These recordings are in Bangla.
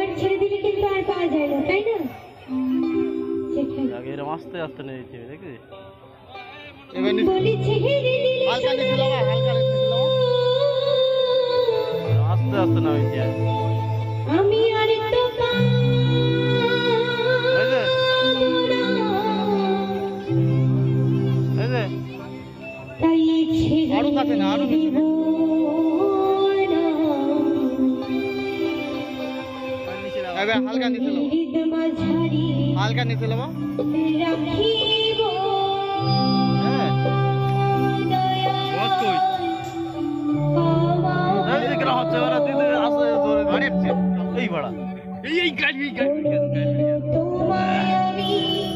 একবার ছেড়ে দিলে কিন্তু আর পাওয়া যায় না, তাই না? এরকম আস্তে আস্তে নিয়ে দিতে হবে, দেখবি? আস্তে আস্তে না হয়েছে আমি আর আরো কাছে না, আরো হালকা নিচে নেবো, হালকা নিচে নেবো।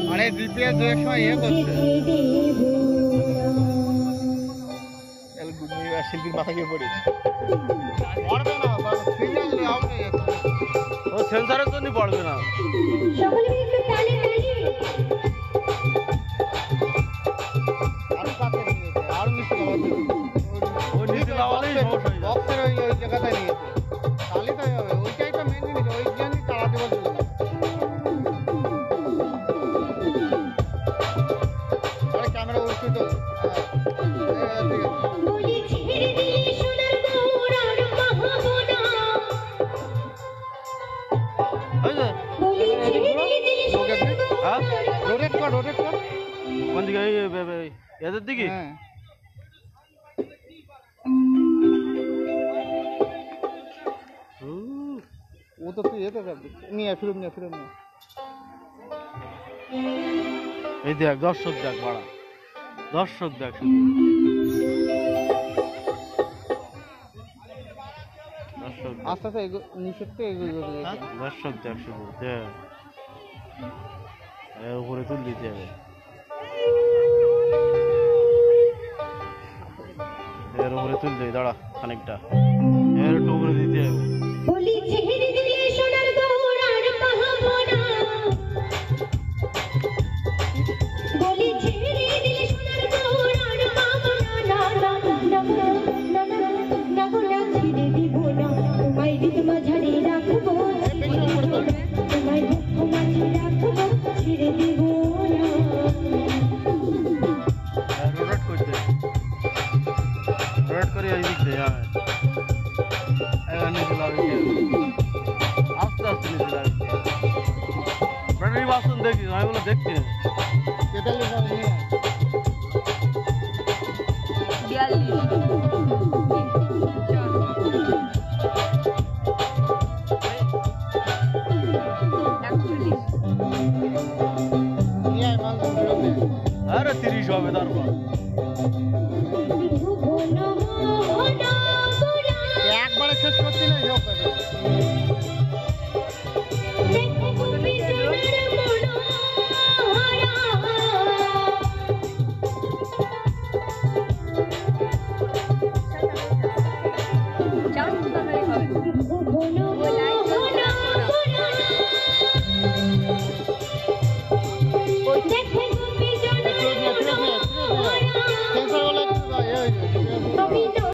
মানে দ্বিতীয় দু এক সময় ইয়ে করছে শিল্পীর মাথা গিয়ে পড়েছে, পড়বে না ও সেন্সারের জন্য পড়বে না। আরো কাছে নিয়েছে, আরো নিচে ওই নিচে লাগালেই সমস্যা হয়ে যাবে। বক্সের ওই জায়গাটায় নিয়েছে, তাহলে তাই হবে। ওইটাই তো মেন জিনিস, ওই জন্যই চালাতে বলছিল। আরে ক্যামেরা উঠছে তো, রোটেট কর, রোটেট কর। কোন দিকে? এদের দিকে? হ্যাঁ ও তো তুই এতে নিয়ে ফিরুম নিয়ে ফিরুম নিয়ে। এই দেখ দর্শক, দেখ বাড়া, দর্শক দেখ শুধু, দর্শক আস্তে আস্তে নিচের থেকে এগোবে, দর্শক দেখ শুধু, দেখ এর উপরে তুল দিতে হবে, এর উপরে তুল দিই, দাঁড়া খানিকটা, এর একটু উপরে দিতে হবে। আস্তে আস্তে নিচে লাগছে, ব্যাটারি বাসন দেখি, আমি বলে দেখতে আরে 30 হবে তারপর।